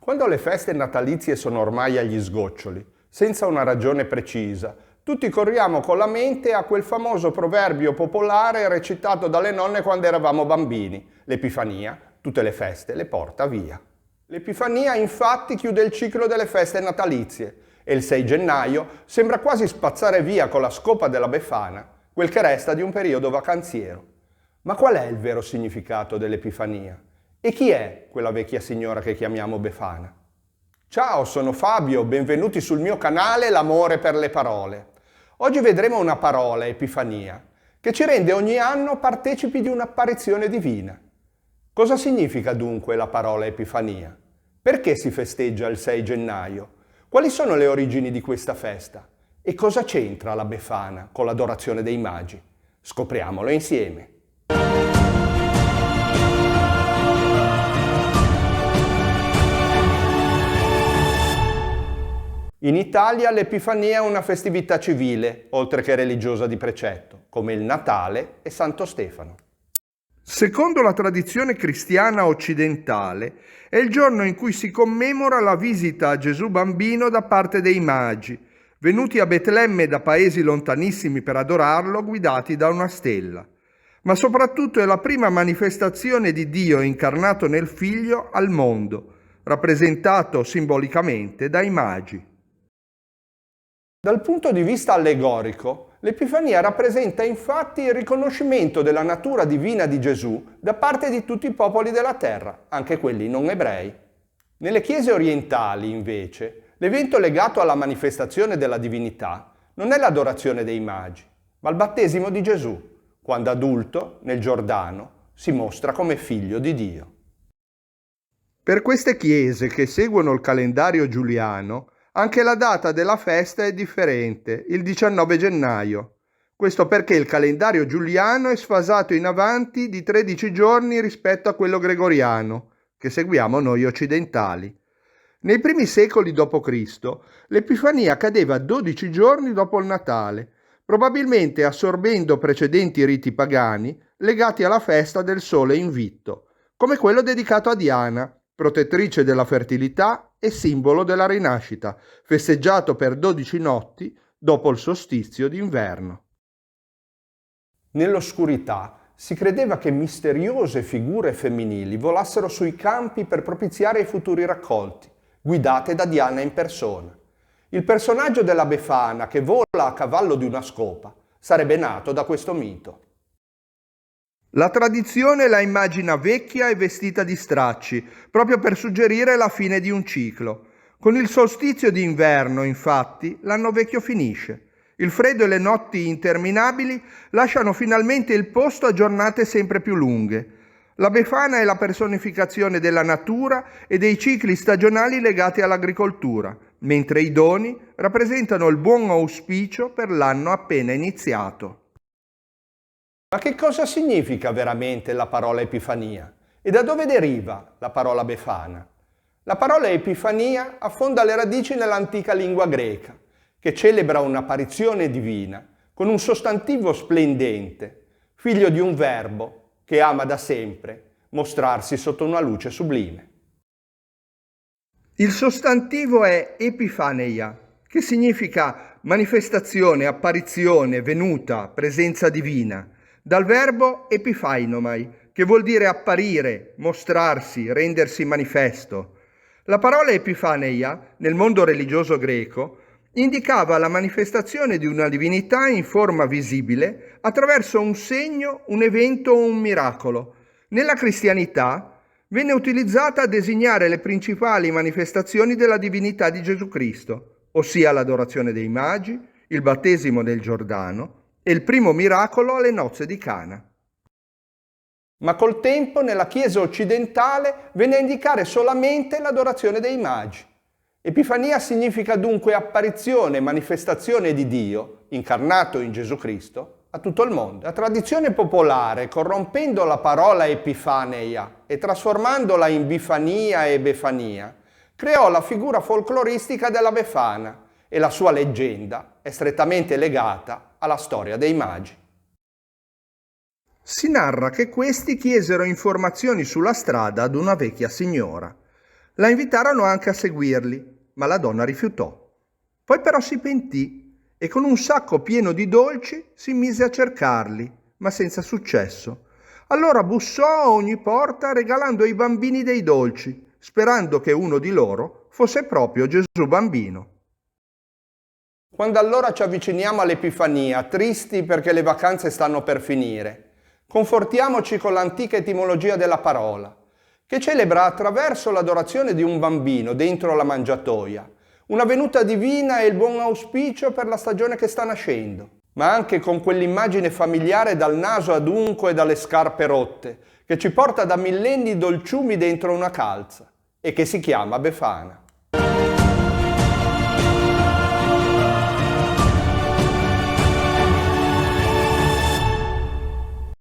Quando le feste natalizie sono ormai agli sgoccioli, senza una ragione precisa, tutti corriamo con la mente a quel famoso proverbio popolare recitato dalle nonne quando eravamo bambini: l'Epifania, tutte le feste, le porta via. L'Epifania infatti chiude il ciclo delle feste natalizie e il 6 gennaio sembra quasi spazzare via con la scopa della Befana quel che resta di un periodo vacanziero. Ma qual è il vero significato dell'Epifania? E chi è quella vecchia signora che chiamiamo Befana? Ciao, sono Fabio, benvenuti sul mio canale L'amore per le parole. Oggi vedremo una parola, Epifania, che ci rende ogni anno partecipi di un'apparizione divina. Cosa significa dunque la parola Epifania? Perché si festeggia il 6 gennaio? Quali sono le origini di questa festa? E cosa c'entra la Befana con l'adorazione dei magi? Scopriamolo insieme. In Italia l'Epifania è una festività civile, oltre che religiosa di precetto, come il Natale e Santo Stefano. Secondo la tradizione cristiana occidentale, è il giorno in cui si commemora la visita a Gesù bambino da parte dei magi, venuti a Betlemme da paesi lontanissimi per adorarlo, guidati da una stella. Ma soprattutto è la prima manifestazione di Dio incarnato nel Figlio al mondo, rappresentato simbolicamente dai magi. Dal punto di vista allegorico, l'Epifania rappresenta infatti il riconoscimento della natura divina di Gesù da parte di tutti i popoli della terra, anche quelli non ebrei. Nelle chiese orientali, invece, l'evento legato alla manifestazione della divinità non è l'adorazione dei magi, ma il battesimo di Gesù, quando adulto, nel Giordano, si mostra come figlio di Dio. Per queste chiese che seguono il calendario giuliano, anche la data della festa è differente, il 19 gennaio. Questo perché il calendario giuliano è sfasato in avanti di 13 giorni rispetto a quello gregoriano, che seguiamo noi occidentali. Nei primi secoli d.C., l'Epifania cadeva 12 giorni dopo il Natale, probabilmente assorbendo precedenti riti pagani legati alla festa del sole invitto, come quello dedicato a Diana, protettrice della fertilità e simbolo della rinascita, festeggiato per 12 notti dopo il solstizio d'inverno. Nell'oscurità si credeva che misteriose figure femminili volassero sui campi per propiziare i futuri raccolti, guidate da Diana in persona. Il personaggio della Befana che vola a cavallo di una scopa sarebbe nato da questo mito. La tradizione la immagina vecchia e vestita di stracci, proprio per suggerire la fine di un ciclo. Con il solstizio d'inverno, infatti, l'anno vecchio finisce. Il freddo e le notti interminabili lasciano finalmente il posto a giornate sempre più lunghe. La Befana è la personificazione della natura e dei cicli stagionali legati all'agricoltura, mentre i doni rappresentano il buon auspicio per l'anno appena iniziato. Ma che cosa significa veramente la parola Epifania? E da dove deriva la parola Befana? La parola Epifania affonda le radici nell'antica lingua greca, che celebra un'apparizione divina con un sostantivo splendente, figlio di un verbo che ama da sempre mostrarsi sotto una luce sublime. Il sostantivo è epifaneia, che significa manifestazione, apparizione, venuta, presenza divina, dal verbo epifainomai, che vuol dire apparire, mostrarsi, rendersi manifesto. La parola epifaneia, nel mondo religioso greco, indicava la manifestazione di una divinità in forma visibile attraverso un segno, un evento o un miracolo. Nella cristianità venne utilizzata a designare le principali manifestazioni della divinità di Gesù Cristo, ossia l'adorazione dei magi, il battesimo nel Giordano e il primo miracolo alle nozze di Cana. Ma col tempo nella Chiesa occidentale venne a indicare solamente l'adorazione dei magi. Epifania significa dunque apparizione e manifestazione di Dio, incarnato in Gesù Cristo, a tutto il mondo. La tradizione popolare, corrompendo la parola epifaneia e trasformandola in bifania e befania, creò la figura folcloristica della Befana e la sua leggenda è strettamente legata alla storia dei magi. Si narra che questi chiesero informazioni sulla strada ad una vecchia signora. La invitarono anche a seguirli, ma la donna rifiutò. Poi però si pentì e con un sacco pieno di dolci si mise a cercarli, ma senza successo. Allora bussò a ogni porta regalando ai bambini dei dolci, sperando che uno di loro fosse proprio Gesù bambino. Quando allora ci avviciniamo all'Epifania, tristi perché le vacanze stanno per finire, confortiamoci con l'antica etimologia della parola, che celebra attraverso l'adorazione di un bambino dentro la mangiatoia, una venuta divina e il buon auspicio per la stagione che sta nascendo, ma anche con quell'immagine familiare dal naso adunco e dalle scarpe rotte, che ci porta da millenni dolciumi dentro una calza e che si chiama Befana.